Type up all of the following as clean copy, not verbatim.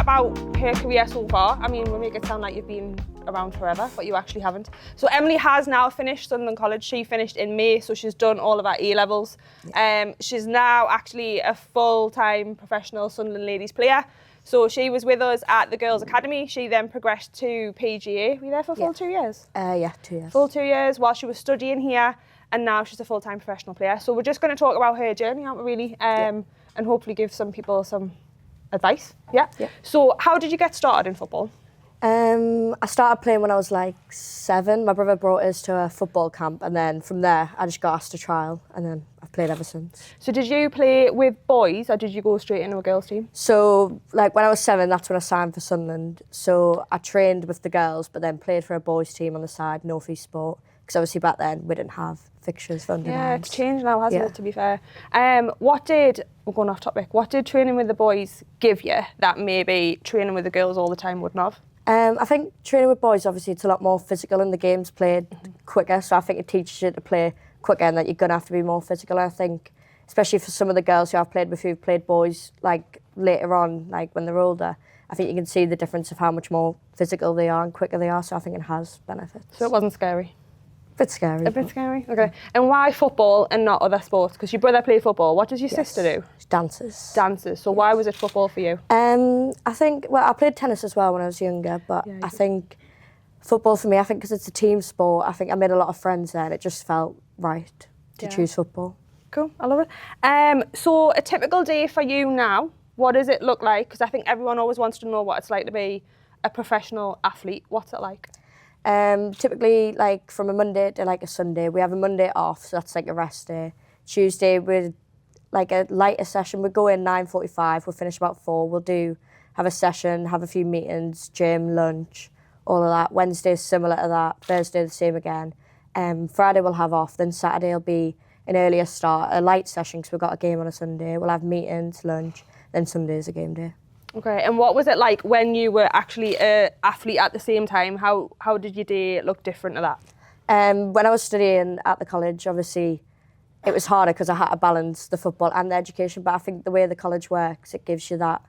about her career so far. I mean, we make it sound like you've been around forever, but you actually haven't. So Emily has now finished Sunderland College. She finished in May, so she's done all of her A-levels. She's now actually a full-time professional Sunderland ladies player. So she was with us at the Girls Academy. She then progressed to PGA. Were you there for a full 2 years? Yeah, 2 years. Full 2 years while she was studying here, and now she's a full-time professional player. So we're just going to talk about her journey, aren't we, really? And hopefully give some people some advice. Yeah? So how did you get started in football? I started playing when I was like 7. My brother brought us to a football camp, and then from there I just got asked to trial, and then I've played ever since. So did you play with boys, or did you go straight into a girls' team? So like when I was 7, that's when I signed for Sunderland. So I trained with the girls, but then played for a boys' team on the side, North East Sport, because obviously back then we didn't have fixtures for under Yeah, nines. it's changed now, hasn't it, to be fair. We're going off topic, what did training with the boys give you that maybe training with the girls all the time wouldn't have? I think training with boys, obviously, it's a lot more physical and the game's played quicker. So I think it teaches you to play quicker and that you're going to have to be more physical. And I think, especially for some of the girls who I've played with who've played boys, like later on, like when they're older, I think you can see the difference of how much more physical they are and quicker they are. So I think it has benefits. So it wasn't scary? A bit scary. A bit scary? Okay. And why football and not other sports? Because your brother played football. What does your sister do? Dances. Dances. So why was it football for you? I think, well, I played tennis as well when I was younger, but I think football for me, I think because it's a team sport, I think I made a lot of friends there and it just felt right to choose football. Cool, I love it. So a typical day for you now, what does it look like? Because I think everyone always wants to know what it's like to be a professional athlete. What's it like? Typically, like from a Monday to like a Sunday, we have a Monday off, so that's like a rest day. Tuesday, we're like a lighter session. We go in 9:45, we'll finish about 4. We'll have a session, have a few meetings, gym, lunch, all of that. Wednesday's similar to that. Thursday the same again. Friday we'll have off. Then Saturday will be an earlier start, a light session because we've got a game on a Sunday. We'll have meetings, lunch. Then Sunday's a game day. Okay, and what was it like when you were actually an athlete at the same time? How did your day look different to that? When I was studying at the college, obviously, it was harder because I had to balance the football and the education, but I think the way the college works, it gives you that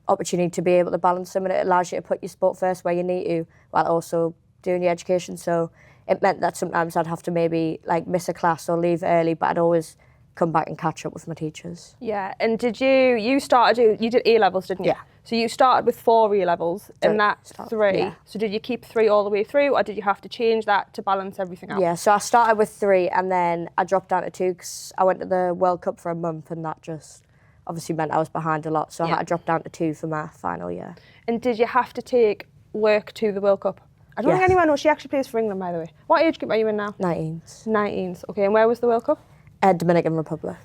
opportunity to be able to balance them and it allows you to put your sport first where you need to while also doing your education. So it meant that sometimes I'd have to maybe like miss a class or leave early, but I'd always come back and catch up with my teachers. Yeah, and did you did A-levels, didn't you? Yeah. So you started with 4 A-levels and that's 3. Yeah. So did you keep 3 all the way through or did you have to change that to balance everything out? Yeah, so I started with 3 and then I dropped down to 2 because I went to the World Cup for a month and that just obviously meant I was behind a lot. So I had to drop down to 2 for my final year. And did you have to take work to the World Cup? I don't think anyone knows. She actually plays for England, by the way. What age group are you in now? 19s. 19s. Okay, and where was the World Cup? Dominican Republic.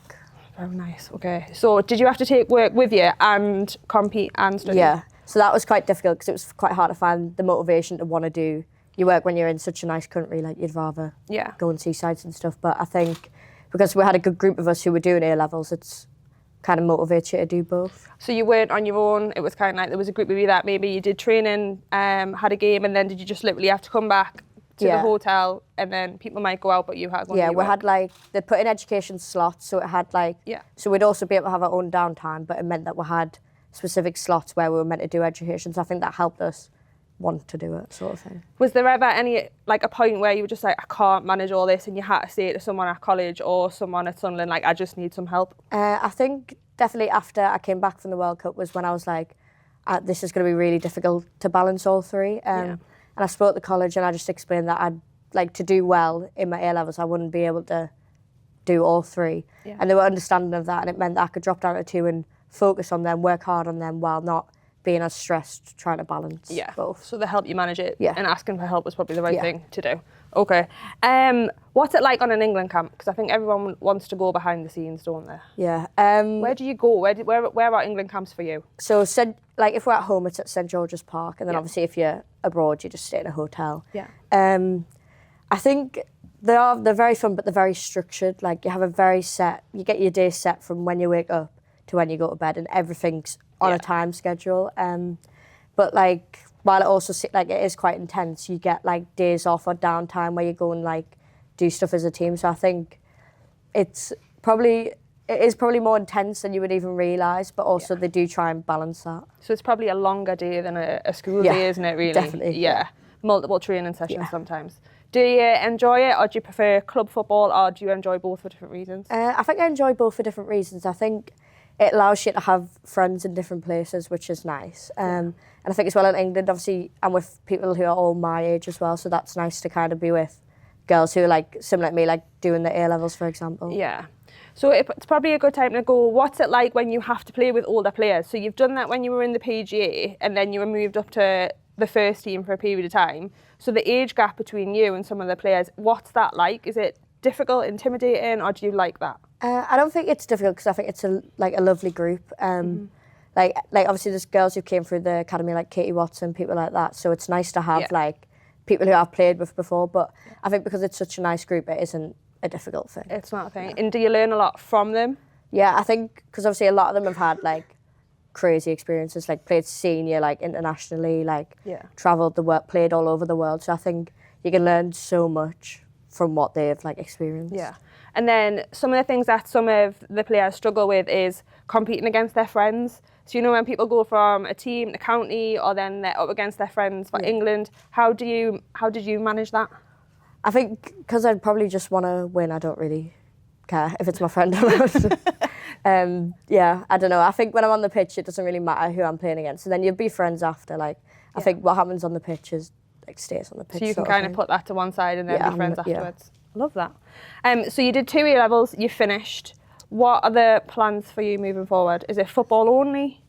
Very nice. Okay. So did you have to take work with you and compete and study? Yeah. So that was quite difficult because it was quite hard to find the motivation to want to do your work when you're in such a nice country. Like you'd rather go and see sights and stuff. But I think because we had a good group of us who were doing A-levels, it's kind of motivates you to do both. So you weren't on your own. It was kind of like there was a group of you that maybe you did training, had a game, and then did you just literally have to come back to the hotel and then people might go out but you had one? Yeah, we had like, they put in education slots, so it had like, so we'd also be able to have our own downtime, but it meant that we had specific slots where we were meant to do education, so I think that helped us want to do it, sort of thing. Was there ever any, like a point where you were just like, I can't manage all this and you had to say it to someone at college or someone at Sunderland, like I just need some help? I think definitely after I came back from the World Cup was when I was like, this is going to be really difficult to balance all 3. And I spoke to college and I just explained that I'd like to do well in my A-levels. I wouldn't be able to do all 3. And they were understanding of that and it meant that I could drop down to 2 and focus on them, work hard on them while not being as stressed, trying to balance both. So they help you manage it and asking for help was probably the right thing to do. Okay. What's it like on an England camp? Because I think everyone wants to go behind the scenes, don't they? Yeah. Where do you go? Where are England camps for you? So like if we're at home, it's at St George's Park, and then obviously if you're abroad, you just stay in a hotel. Yeah. I think they're very fun, but they're very structured. Like you have a very set, you get your day set from when you wake up to when you go to bed, and everything's on a time schedule. But like while it also like it is quite intense, you get like days off or downtime where you go and like do stuff as a team. So I think it's probably it is probably more intense than you would even realise, but also they do try and balance that. So it's probably a longer day than a school day, isn't it, really? Definitely. Yeah. Multiple training sessions sometimes. Do you enjoy it, or do you prefer club football, or do you enjoy both for different reasons? I think I enjoy both for different reasons. I think it allows you to have friends in different places, which is nice. And I think as well in England, obviously, I'm with people who are all my age as well, so that's nice to kind of be with girls who are like similar to me, like doing the A-levels, for example. Yeah. So it's probably a good time to go, what's it like when you have to play with older players? So you've done that when you were in the PGA, and then you were moved up to the first team for a period of time. So the age gap between you and some of the players, what's that like? Is it difficult, intimidating, or do you like that? I don't think it's difficult because I think it's a lovely group. Like obviously there's girls who came through the academy like Katie Watson, people like that. So it's nice to have like people who I've played with before. But I think because it's such a nice group, it isn't a difficult thing. It's not a thing. And do you learn a lot from them? Yeah, I think because obviously a lot of them have had like crazy experiences, like played senior, like internationally, like travelled the world, played all over the world. So I think you can learn so much from what they've like experienced. Yeah. And then some of the things that some of the players struggle with is competing against their friends. So you know when people go from a team to county, or then they're up against their friends for England, how did you manage that? I think because I'd probably just want to win, I don't really care if it's my friend or not. Yeah, I don't know. I think when I'm on the pitch, it doesn't really matter who I'm playing against. And then you'll be friends after. Like, I think what happens on the pitch is like stays on the pitch. So you can kind of put that to one side and then be friends afterwards. Love that. So you did 2 A-levels, you finished. What are the plans for you moving forward? Is it football only?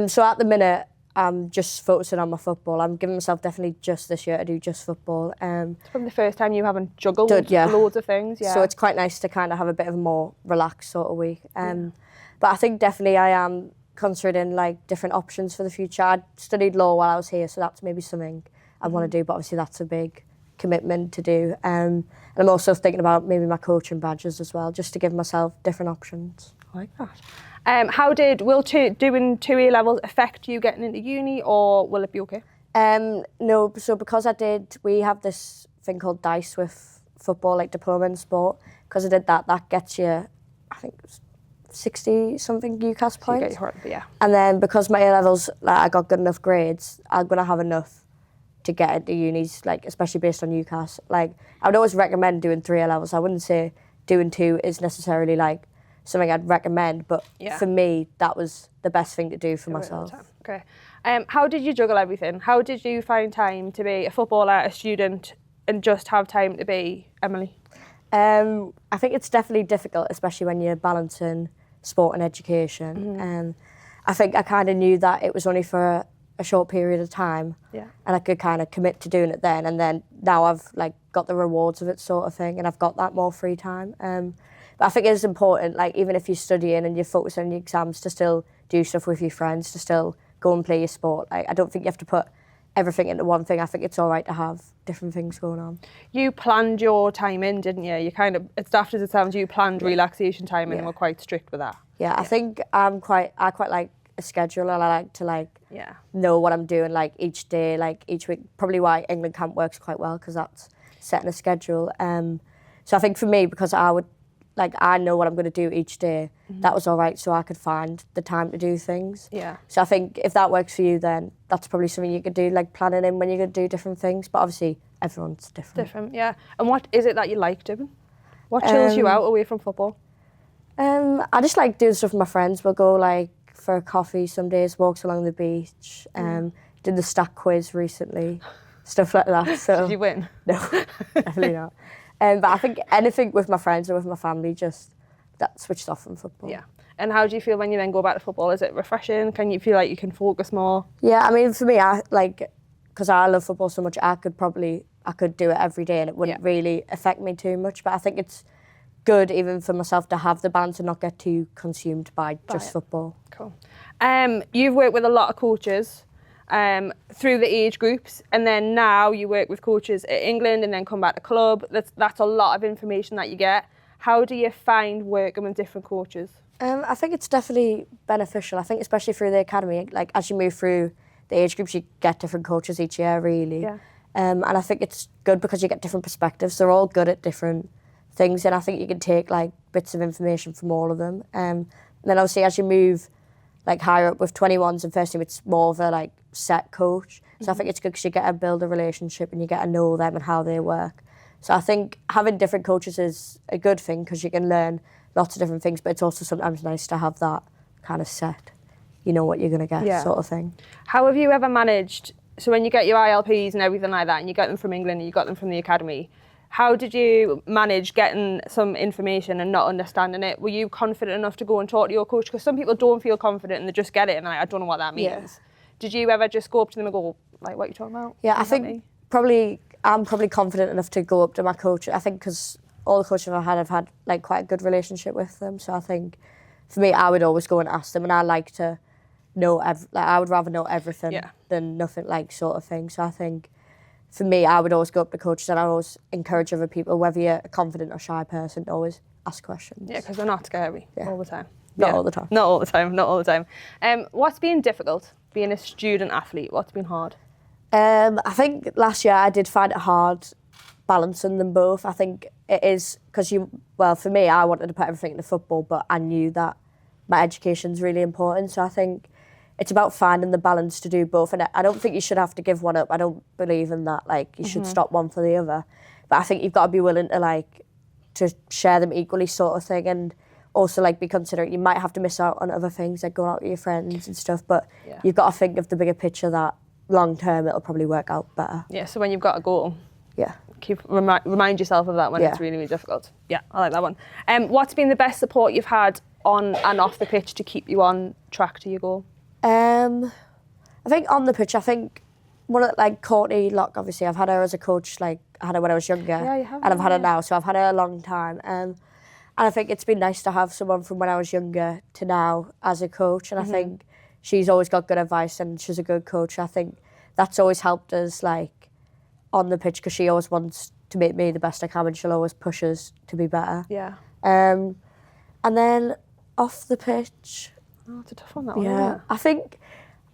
So at the minute, I'm just focusing on my football. I'm giving myself definitely just this year to do just football. It's probably the first time you haven't juggled loads of things. Yeah. So it's quite nice to kind of have a bit of a more relaxed sort of week. But I think definitely I am considering like different options for the future. I studied law while I was here, so that's maybe something I want to do. But obviously that's a big commitment to do. And I'm also thinking about maybe my coaching badges as well, just to give myself different options. I like that. How will doing 2 A-levels affect you getting into uni, or will it be okay? No, so because we have this thing called DICE with football, like diploma in sport. Because I did that gets you, I think, 60-something UCAS points. So you get your yeah. And then because my A-levels, like, I got good enough grades, I'm going to have enough to get into unis, like especially based on UCAS. Like, I would always recommend doing 3 A-levels. I wouldn't say doing 2 is necessarily like something I'd recommend, but for me, that was the best thing to do for myself. Okay. How did you juggle everything? How did you find time to be a footballer, a student, and just have time to be Emily? I think it's definitely difficult, especially when you're balancing sport and education. I think I kind of knew that it was only for a short period of time, and I could kind of commit to doing it then. And then now I've like got the rewards of it, sort of thing, and I've got that more free time. But I think it's important, like even if you're studying and you're focused on your exams, to still do stuff with your friends, to still go and play your sport. Like, I don't think you have to put everything into one thing. I think it's all right to have different things going on. You planned your time in, didn't you? You kind of, as daft as it sounds, you planned relaxation time in and were quite strict with that. Yeah, I think I quite like a schedule, and I like to know what I'm doing like each day, like each week. Probably why England camp works quite well, because that's setting a schedule. So I think for me, because I know what I'm going to do each day, that was all right, so I could find the time to do things. Yeah. So I think if that works for you, then that's probably something you could do, like planning in when you're going to do different things. But obviously, everyone's different. Different, yeah. And what is it that you like doing? What chills you out away from football? I just like doing stuff with my friends. We'll go like for a coffee some days, walks along the beach. Did the stack quiz recently, stuff like that. So did you win? No, definitely not. But I think anything with my friends or with my family, just that switched off from football. Yeah. And how do you feel when you then go back to football? Is it refreshing? Can you feel like you can focus more? Yeah, I mean, for me, because I love football so much, I could do it every day and it wouldn't really affect me too much. But I think it's good even for myself to have the balance and not get too consumed by just football. Cool. You've worked with a lot of coaches through the age groups, and then now you work with coaches at England and then come back to club. That's a lot of information that you get. How do you find working with different coaches? I think it's definitely beneficial. I think especially through the academy, like as you move through the age groups, you get different coaches each year, really. Yeah. And I think it's good because you get different perspectives. They're all good at different things, and I think you can take like bits of information from all of them. And then obviously as you move like higher up with 21s and first team, it's more of a like set coach. So I think it's good because you get to build a relationship and you get to know them and how they work. So I think having different coaches is a good thing because you can learn lots of different things, but it's also sometimes nice to have that kind of set, you know what you're going to get sort of thing. How have you ever managed, so when you get your ILPs and everything like that, and you get them from England and you got them from the academy, how did you manage getting some information and not understanding it? Were you confident enough to go and talk to your coach? Because some people don't feel confident and they just get it and they're like, I don't know what that means. Yeah. Did you ever just go up to them and go, like, what are you talking about? Yeah, I think I'm probably confident enough to go up to my coach. I think because all the coaches I've had like quite a good relationship with them. So I think for me, I would always go and ask them, and I like to know, I would rather know everything than nothing, like sort of thing. So I think for me, I would always go up to coaches, and I always encourage other people, whether you're a confident or shy person, to always ask questions. Yeah, because they're not scary all the time. Not all the time. Not all the time, not all the time. What's been difficult being a student athlete? What's been hard? I think last year I did find it hard balancing them both. I think it is because for me, I wanted to put everything into football, but I knew that my education's really important. So I think it's about finding the balance to do both. And I don't think you should have to give one up. I don't believe in that. Like you should stop one for the other. But I think you've got to be willing to share them equally, sort of thing. And also like be considerate. You might have to miss out on other things like going out with your friends and stuff. But you've got to think of the bigger picture that long term it'll probably work out better. Yeah. So when you've got a goal, remind yourself of that when it's really, really difficult. Yeah, I like that one. What's been the best support you've had on and off the pitch to keep you on track to your goal? I think on the pitch, I think one of Courtney Locke, obviously, I've had her as a coach, like I had her when I was younger, and I've had her now, so I've had her a long time. And I think it's been nice to have someone from when I was younger to now as a coach, and I think she's always got good advice and she's a good coach. I think that's always helped us like on the pitch because she always wants to make me the best I can and she'll always push us to be better. Yeah. And then off the pitch. Oh, it's a tough one, that one, isn't it?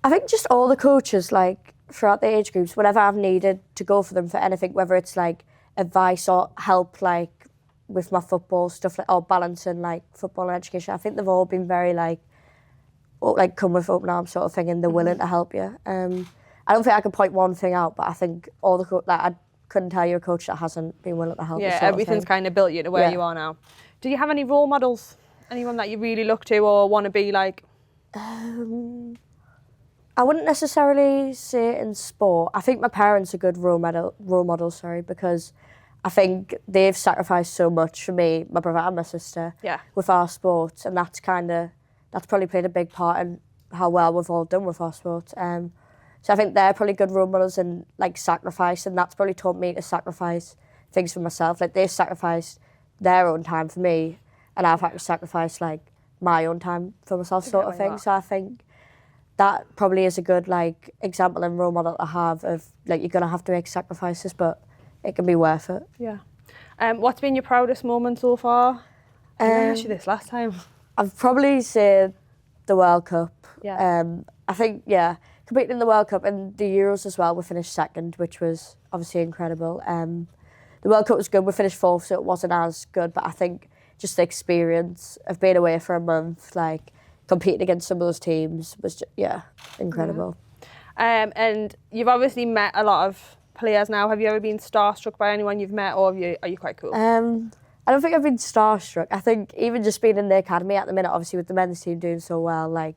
I think just all the coaches, like throughout the age groups, whenever I've needed to go for them for anything, whether it's like advice or help, like with my football stuff, or balancing like football and education, I think they've all been very like come with open arms sort of thing, and they're willing to help you. I don't think I could point one thing out, but I think all the I couldn't tell you a coach that hasn't been willing to help. Yeah, everything's kind of built you to where you are now. Do you have any role models? Anyone that you really look to or want to be like? I wouldn't necessarily say in sport. I think my parents are good role models, because I think they've sacrificed so much for me, my brother and my sister, with our sports, and that's probably played a big part in how well we've all done with our sports. So I think they're probably good role models and like sacrifice, and that's probably taught me to sacrifice things for myself. Like they've sacrificed their own time for me, and I've had to sacrifice like my own time for myself, sort of thing. So I think that probably is a good like example and role model to have of like you're gonna have to make sacrifices, but it can be worth it. Yeah. What's been your proudest moment so far? I asked you this last time. I've probably said the World Cup. Yeah. I think competing in the World Cup and the Euros as well. We finished second, which was obviously incredible. The World Cup was good. We finished fourth, so it wasn't as good. But I think just the experience of being away for a month, like competing against some of those teams, was just, incredible. Yeah. And you've obviously met a lot of players now. Have you ever been starstruck by anyone you've met, or are you quite cool? I don't think I've been starstruck. I think even just being in the academy at the minute, obviously with the men's team doing so well, I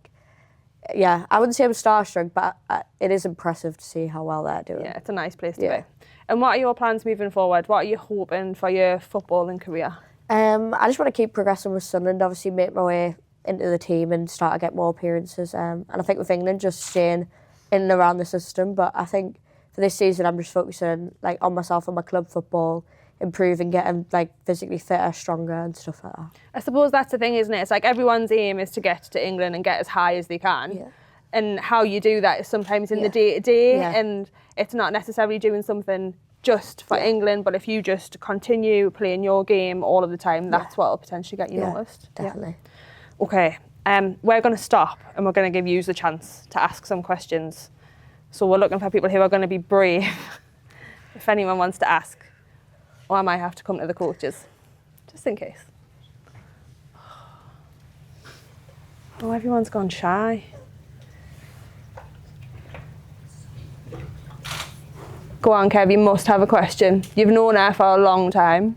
wouldn't say I'm starstruck, but it is impressive to see how well they're doing. Yeah, it's a nice place to be. And what are your plans moving forward? What are you hoping for your footballing career? I just want to keep progressing with Sunderland, obviously make my way into the team and start to get more appearances. And I think with England, just staying in and around the system. But I think for this season, I'm just focusing on myself and my club football, improving, getting physically fitter, stronger and stuff like that. I suppose that's the thing, isn't it? It's like everyone's aim is to get to England and get as high as they can. Yeah. And how you do that is sometimes in the day-to-day, and it's not necessarily doing something just for England, but if you just continue playing your game all of the time, that's what will potentially get you noticed. Definitely. Yeah. Okay, we're going to stop and we're going to give you the chance to ask some questions. So we're looking for people who are going to be brave, if anyone wants to ask. Or I might have to come to the coaches. Just in case. Oh, everyone's gone shy. Go on, Kev, you must have a question. You've known her for a long time.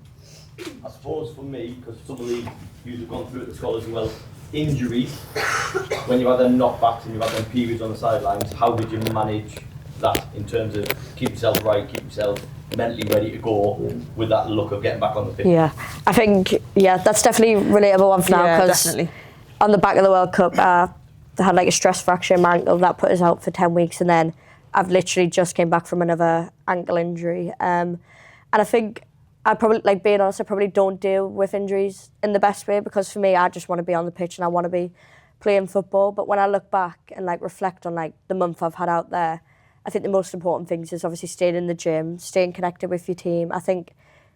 I suppose for me, because some of the you've gone through at the scholars as well, injuries, when you had them knockbacks and you had them periods on the sidelines, how did you manage that in terms of keep yourself right, keep yourself mentally ready to go with that look of getting back on the pitch? Yeah, I think, that's definitely relatable one for now, because on the back of the World Cup, I had like a stress fracture in my ankle that put us out for 10 weeks, and then I've literally just came back from another ankle injury. And I think I probably, like being honest, I probably don't deal with injuries in the best way, because for me, I just want to be on the pitch and I want to be playing football. But when I look back and like reflect on like the month I've had out there, I think the most important things is obviously staying in the gym, staying connected with your team. I think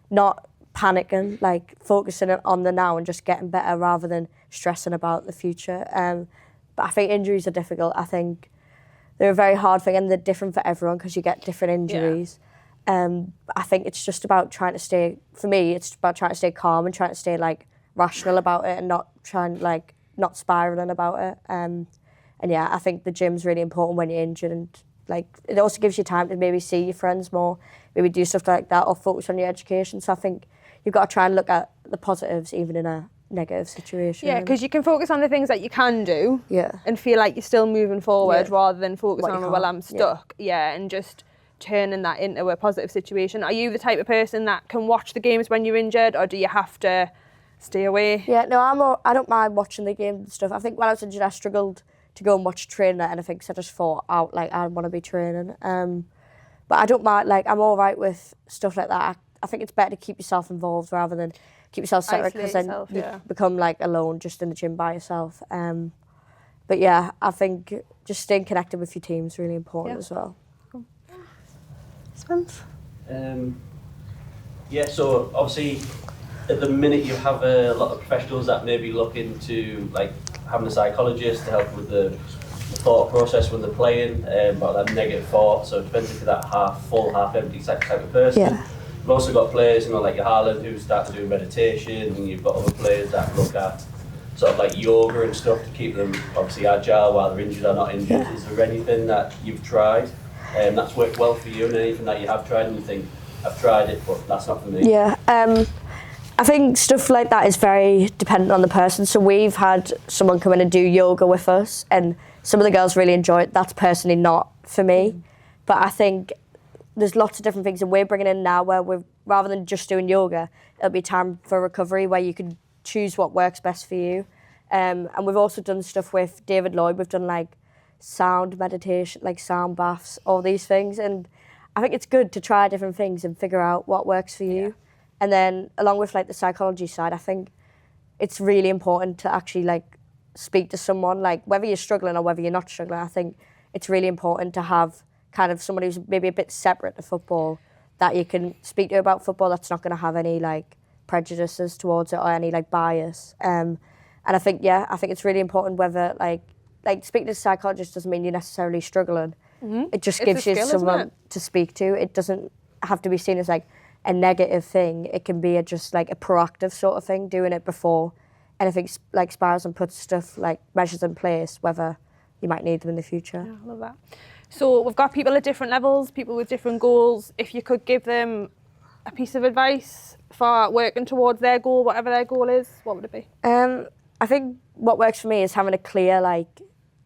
not panicking, like focusing on the now and just getting better rather than stressing about the future. But I think injuries are difficult. I think they're a very hard thing and they're different for everyone because you get different injuries. I think it's just about trying to stay, for me, it's about trying to stay calm and trying to stay like rational about it and not trying like, not spiraling about it. And yeah, I think the gym's really important when you're injured, and like it also gives you time to maybe see your friends more, maybe do stuff like that or focus on your education. So I think you've got to try and look at the positives even in a negative situation. Yeah, because you can focus on the things that you can do and feel like you're still moving forward rather than focus on, well, I'm stuck. Yeah, and just turning that into a positive situation. Are you the type of person that can watch the games when you're injured, or do you have to stay away? Yeah, no, I don't mind watching the game and stuff. I think when I was injured, I struggled to go and watch training or anything, because I just thought out like I want to be training. But I don't mind, like I'm all right with stuff like that. I think it's better to keep yourself involved rather than keep yourself separate, because then you become like alone just in the gym by yourself. But yeah, I think just staying connected with your team is really important as well. Cool. Spence? Yeah, so obviously at the minute you have a lot of professionals that may be looking to like having a psychologist to help with the thought process when they're playing, about that negative thought. So it depends if you're that half full, half empty type of person. Yeah. You've also got players, like your Haaland, who start to do meditation, and you've got other players that look at sort of like yoga and stuff to keep them obviously agile while they're injured or not injured. Yeah. Is there anything that you've tried that's worked well for you, and anything that you have tried and you think, I've tried it, but that's not for me? Yeah, I think stuff like that is very dependent on the person. So we've had someone come in and do yoga with us, and some of the girls really enjoy it. That's personally not for me. But I think there's lots of different things that we're bringing in now where we're, rather than just doing yoga, it'll be time for recovery where you can choose what works best for you. And we've also done stuff with David Lloyd. We've done like sound meditation, like sound baths, all these things. And I think it's good to try different things and figure out what works for you. And then along with like the psychology side, I think it's really important to actually like speak to someone, like whether you're struggling or whether you're not struggling. I think it's really important to have kind of someone who's maybe a bit separate to football that you can speak to about football, that's not going to have any like prejudices towards it or any like bias. And I think, I think it's really important whether like speaking to a psychologist doesn't mean you're necessarily struggling. It just gives you someone to speak to. It doesn't have to be seen as like a negative thing. It can be just like a proactive sort of thing, doing it before anything like spirals, and puts stuff like measures in place, whether you might need them in the future. Yeah, I love that. So we've got people at different levels, people with different goals. If you could give them a piece of advice for working towards their goal, whatever their goal is, what would it be? I think what works for me is having a clear like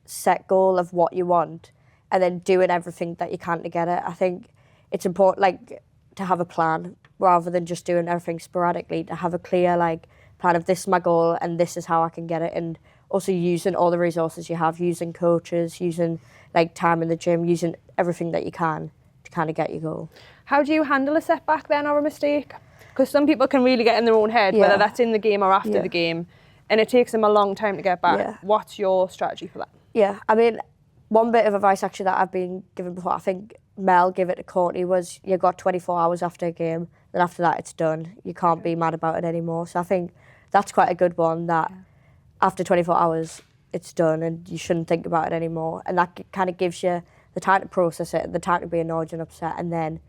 set goal of what you want and then doing everything that you can to get it. I think it's important like to have a plan rather than just doing everything sporadically, to have a clear like plan of this is my goal and this is how I can get it, and also using all the resources you have, using coaches, using like time in the gym, using everything that you can to kind of get your goal. How do you handle a setback then, or a mistake? Because some people can really get in their own head, whether that's in the game or after the game, and it takes them a long time to get back. What's your strategy for that? Yeah, I mean, one bit of advice actually that I've been given before, I think Mel gave it to Courtney, was you've got 24 hours after a game, then after that it's done. You can't be mad about it anymore. So I think that's quite a good one, that after 24 hours it's done and you shouldn't think about it anymore. And that kind of gives you the time to process it, the time to be annoyed and upset, and then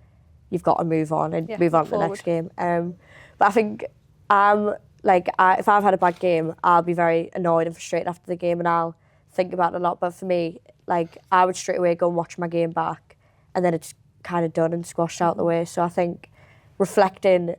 you've got to move on and move on to the next game. But I think if I've had a bad game, I'll be very annoyed and frustrated after the game, and I'll think about it a lot. But for me, like, I would straight away go and watch my game back, and then it's kind of done and squashed out the way. So I think reflecting,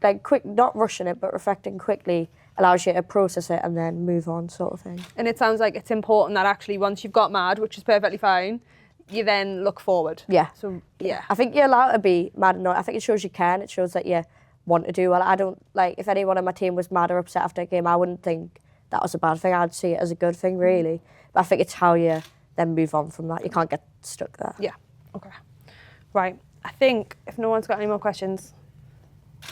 like, not rushing it, but reflecting quickly allows you to process it and then move on, sort of thing. And it sounds like it's important that actually once you've got mad, which is perfectly fine, you then look forward. Yeah. So, yeah. I think you're allowed to be mad and annoyed. I think it shows you can. It shows that you want to do well. I don't, like, if anyone on my team was mad or upset after a game, I wouldn't think that was a bad thing. I'd see it as a good thing, really. But I think it's how you then move on from that. You can't get stuck there. Yeah. Okay. Right. I think if no one's got any more questions,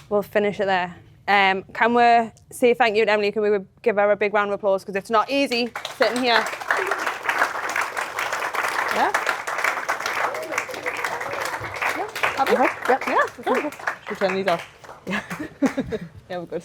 we'll finish it there. Can we say thank you to Emily? Can we give her a big round of applause? Because it's not easy sitting here. Yeah? Yeah? Happy? Okay. Yep. Yeah. Should we turn these off? Yeah. Yeah, we're good.